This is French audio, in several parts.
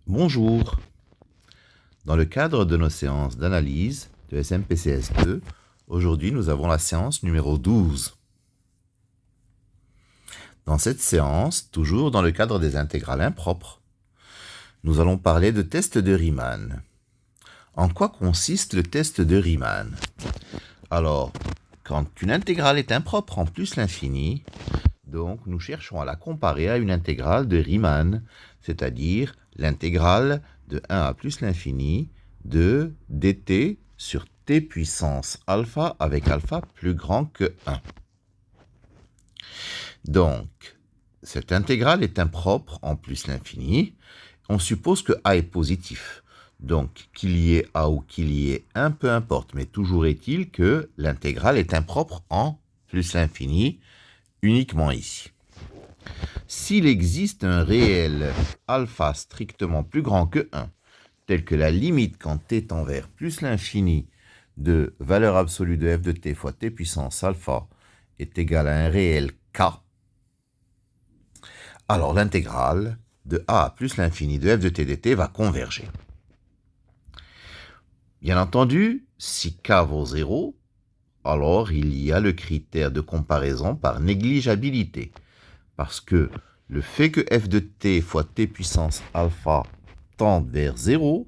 Bonjour. Dans le cadre de nos séances d'analyse de SMPCS2, aujourd'hui nous avons la séance numéro 12. Dans cette séance, toujours dans le cadre des intégrales impropres, nous allons parler de test de Riemann. En quoi consiste le test de Riemann? Alors, quand une intégrale est impropre en plus l'infini, donc nous cherchons à la comparer à une intégrale de Riemann, c'est-à-dire l'intégrale de 1 à plus l'infini de dt sur t puissance alpha avec alpha plus grand que 1. Donc, cette intégrale est impropre en plus l'infini. On suppose que a est positif. Donc, qu'il y ait a ou qu'il y ait 1, peu importe. Mais toujours est-il que l'intégrale est impropre en plus l'infini, uniquement ici. S'il existe un réel alpha strictement plus grand que 1, tel que la limite quand t tend vers plus l'infini de valeur absolue de f de t fois t puissance alpha est égale à un réel k, alors l'intégrale de a plus l'infini de f de t dt va converger. Bien entendu, si k vaut 0, alors il y a le critère de comparaison par négligeabilité, parce que le fait que f de t fois t puissance alpha tende vers 0,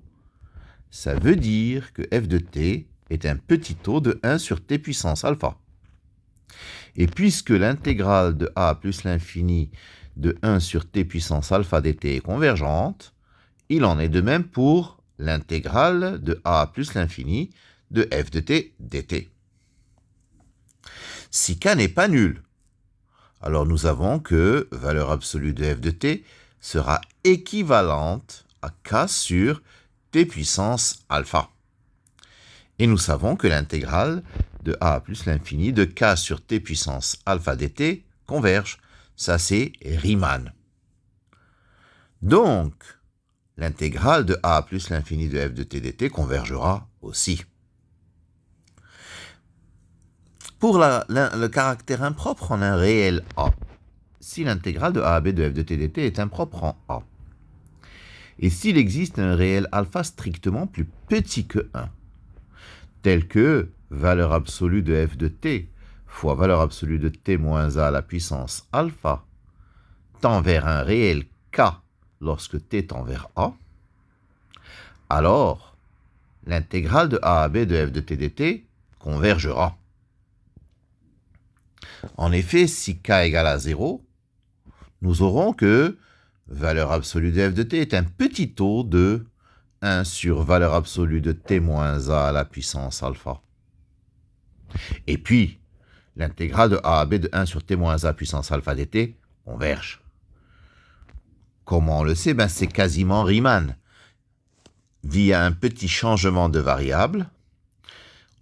ça veut dire que f de t est un petit taux de 1 sur t puissance alpha. Et puisque l'intégrale de a plus l'infini de 1 sur t puissance alpha dt est convergente, il en est de même pour l'intégrale de a plus l'infini de f de t dt. Si k n'est pas nul, alors nous avons que valeur absolue de f de t sera équivalente à k sur t puissance alpha. Et nous savons que l'intégrale de a plus l'infini de k sur t puissance alpha dt converge. Ça, c'est Riemann. Donc, l'intégrale de a plus l'infini de f de t dt convergera aussi. Pour le caractère impropre en un réel a, si l'intégrale de a à b de f de t dt est impropre en a, et s'il existe un réel alpha strictement plus petit que 1, tel que valeur absolue de f de t fois valeur absolue de t moins a à la puissance alpha tend vers un réel k lorsque t tend vers a, alors l'intégrale de a à b de f de t dt convergera. En effet, si k égale à 0, nous aurons que valeur absolue de f de t est un petit taux de 1 sur valeur absolue de t moins a à la puissance alpha. Et puis, l'intégrale de a à b de 1 sur t moins a puissance alpha dt converge. Comment on le sait? C'est quasiment Riemann. Via un petit changement de variable,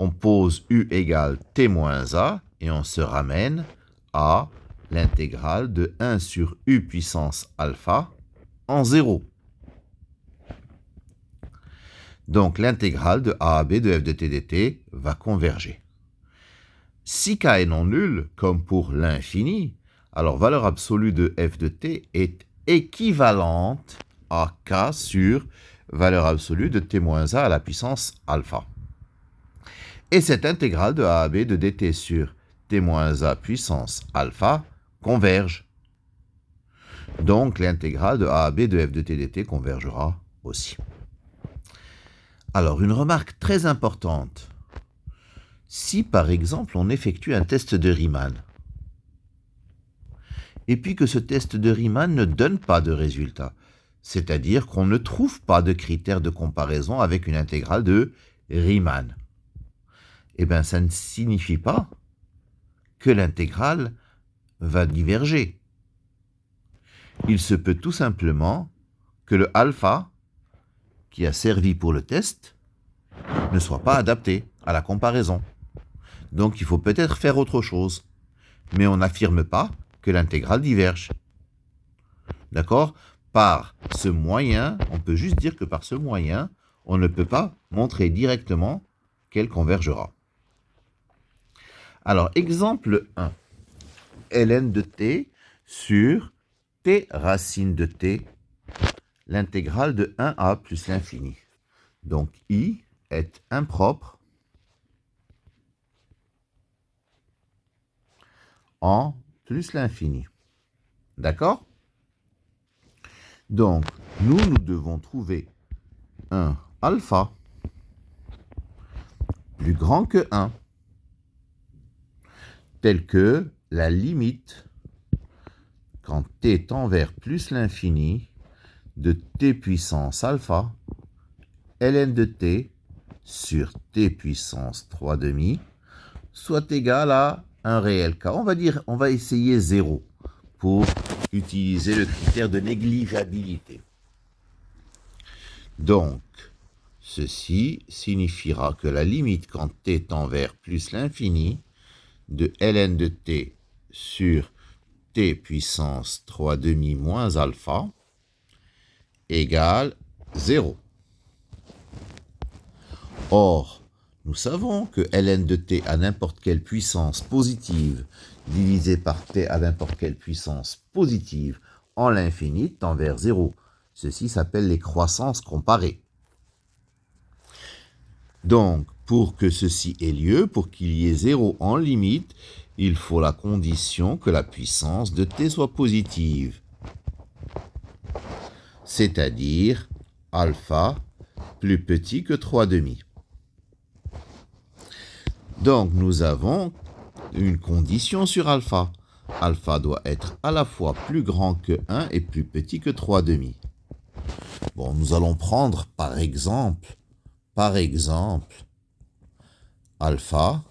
on pose u égale t moins a et on se ramène à l'intégrale de 1 sur u puissance alpha en 0. Donc l'intégrale de a à b de f de t dt va converger. Si k est non nul, comme pour l'infini, alors valeur absolue de f de t est équivalente à k sur valeur absolue de t moins a à la puissance alpha. Et cette intégrale de a à b de dt sur t moins a puissance alpha converge. Donc l'intégrale de a à b de f de t dt convergera aussi. Alors une remarque très importante. Si par exemple on effectue un test de Riemann, et puis que ce test de Riemann ne donne pas de résultat, c'est-à-dire qu'on ne trouve pas de critère de comparaison avec une intégrale de Riemann, eh bien ça ne signifie pas que l'intégrale va diverger. Il se peut tout simplement que le alpha qui a servi pour le test ne soit pas adapté à la comparaison. Donc il faut peut-être faire autre chose. Mais on n'affirme pas que l'intégrale diverge. D'accord? Par ce moyen, on peut juste dire que par ce moyen, on ne peut pas montrer directement qu'elle convergera. Alors, exemple 1. ln de t sur t racine de t l'intégrale de 1a plus l'infini. Donc I est impropre en plus l'infini. D'accord? Donc, nous devons trouver un alpha plus grand que 1, tel que la limite, quand t tend vers plus l'infini, de t puissance alpha, ln de t sur t puissance 3 demi, soit égal à un réel k. On va essayer 0 pour utiliser le critère de négligeabilité. Donc, ceci signifiera que la limite quand t tend vers plus l'infini de ln de t sur t puissance 3 demi moins alpha égale 0. Or, nous savons que ln de t à n'importe quelle puissance positive divisé par t à n'importe quelle puissance positive en l'infini tend vers 0. Ceci s'appelle les croissances comparées. Donc, pour que ceci ait lieu, pour qu'il y ait 0 en limite, il faut la condition que la puissance de t soit positive. C'est-à-dire alpha plus petit que 3 demi. Donc, nous avons une condition sur alpha. Alpha doit être à la fois plus grand que 1 et plus petit que 3 demi. Bon, nous allons prendre par exemple, alpha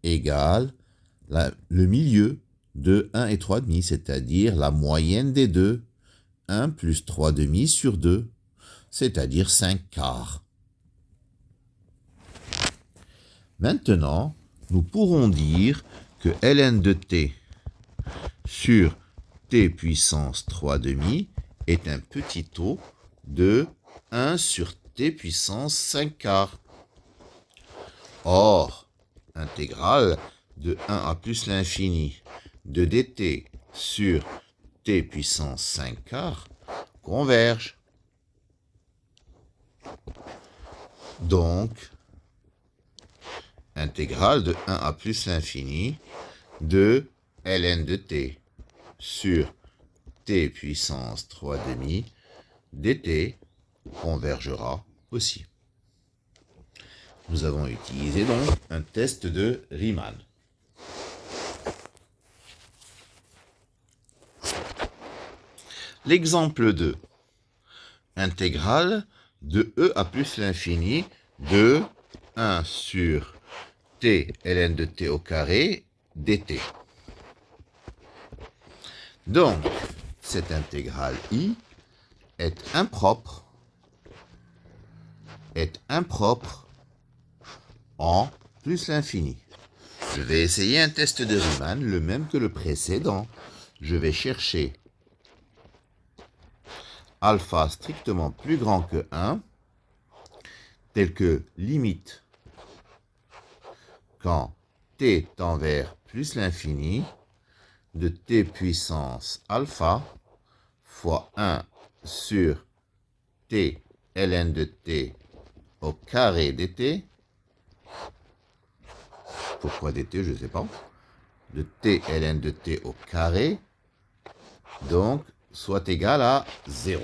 égale le milieu de 1 et 3 demi, c'est-à-dire la moyenne des deux, 1 plus 3 demi sur 2, c'est-à-dire 5 quarts. Maintenant, nous pourrons dire que ln de t sur t puissance 3 demi est un petit taux de 1 sur t puissance 5 quarts. Or, intégrale de 1 à plus l'infini de dt sur t puissance 5 quarts converge. Donc, intégrale de 1 à plus l'infini de ln de t sur t puissance 3 demi dt convergera aussi. Nous avons utilisé donc un test de Riemann. L'exemple 2. Intégrale de e à plus l'infini de 1 sur t ln de t au carré dt. Donc, cette intégrale i est impropre en plus l'infini. Je vais essayer un test de Riemann, le même que le précédent. Je vais chercher alpha strictement plus grand que 1, tel que limite quand t tend vers plus l'infini de t puissance alpha fois 1 sur t ln de t au carré dt. Pourquoi dt, je ne sais pas. De t ln de t au carré, donc, soit égal à 0.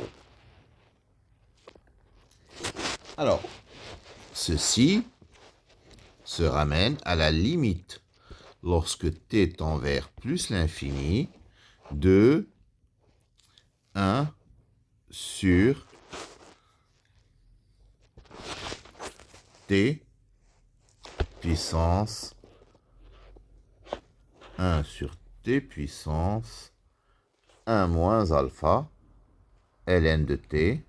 Alors, ceci se ramène à la limite lorsque t tend vers plus l'infini de 1 sur t puissance 1 sur t puissance 1 moins alpha ln de t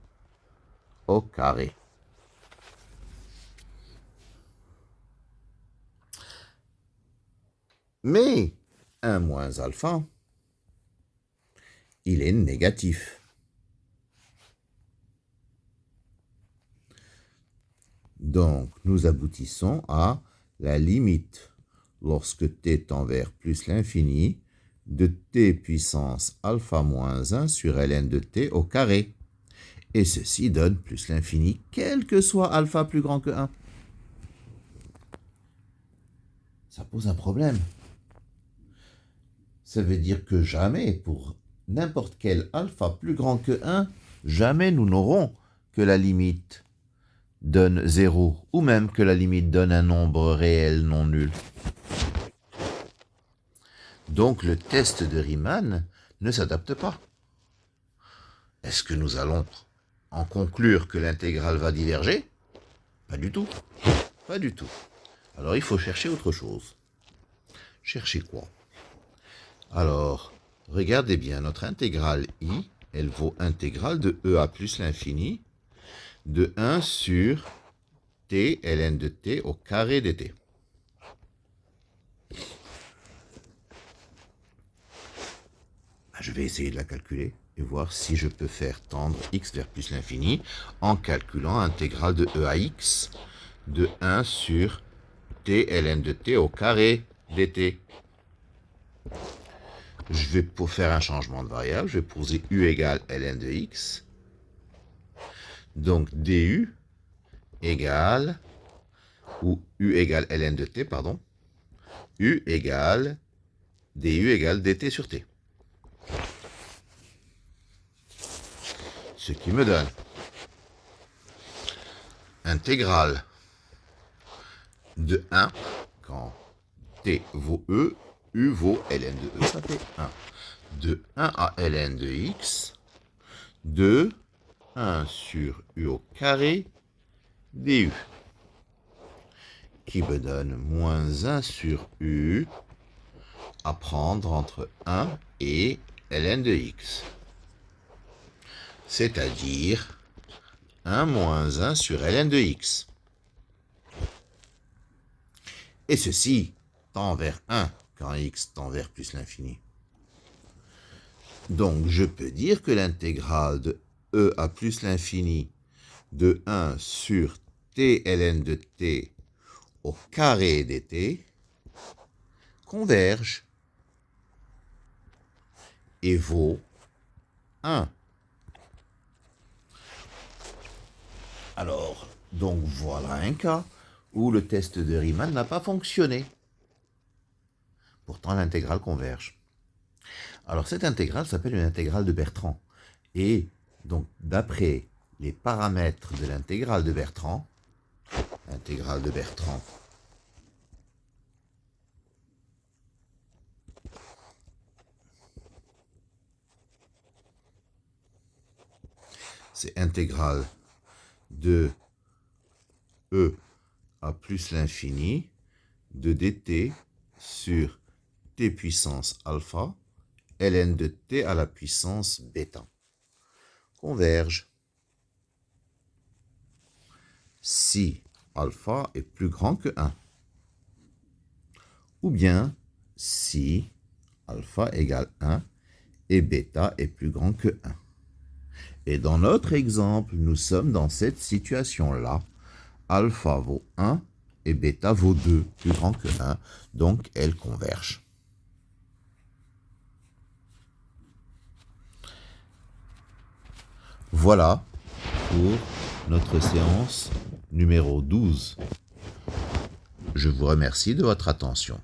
au carré. Mais 1 moins alpha, il est négatif. Donc, nous aboutissons à la limite lorsque t tend vers plus l'infini de t puissance alpha moins 1 sur ln de t au carré. Et ceci donne plus l'infini, quel que soit alpha plus grand que 1. Ça pose un problème. Ça veut dire que jamais, pour n'importe quel alpha plus grand que 1, jamais nous n'aurons que la limite donne 0, ou même que la limite donne un nombre réel non nul. Donc le test de Riemann ne s'adapte pas. Est-ce que nous allons en conclure que l'intégrale va diverger? Pas du tout. Pas du tout. Alors il faut chercher autre chose. Chercher quoi? Alors, regardez bien, notre intégrale I, elle vaut intégrale de EA plus l'infini de 1 sur t ln de t au carré dt. Je vais essayer de la calculer et voir si je peux faire tendre x vers plus l'infini en calculant intégrale de EAX de 1 sur t ln de t au carré dt. Je vais, pour faire un changement de variable, je vais poser u égale ln de x. Donc du égale, ou u égale ln de t, pardon, u égale du égale dt sur t. Ce qui me donne intégrale de 1, quand t vaut e, u vaut ln de e, ça fait 1. De 1 à ln de x, de 1 sur u au carré du, qui me donne moins 1 sur u à prendre entre 1 et ln de x. C'est-à-dire 1 moins 1 sur ln de x. Et ceci tend vers 1 quand x tend vers plus l'infini. Donc je peux dire que l'intégrale de e à plus l'infini de 1 sur t ln de t au carré dt converge et vaut 1. Alors, donc voilà un cas où le test de Riemann n'a pas fonctionné. Pourtant, l'intégrale converge. Alors, cette intégrale s'appelle une intégrale de Bertrand. Et donc, d'après les paramètres de l'intégrale de Bertrand, c'est intégrale de e à plus l'infini de dt sur t puissance alpha ln de t à la puissance bêta converge si alpha est plus grand que 1, ou bien si alpha égale 1 et bêta est plus grand que 1. Et dans notre exemple, nous sommes dans cette situation-là. Alpha vaut 1 et bêta vaut 2, plus grand que 1, donc elles convergent. Voilà pour notre séance numéro 12. Je vous remercie de votre attention.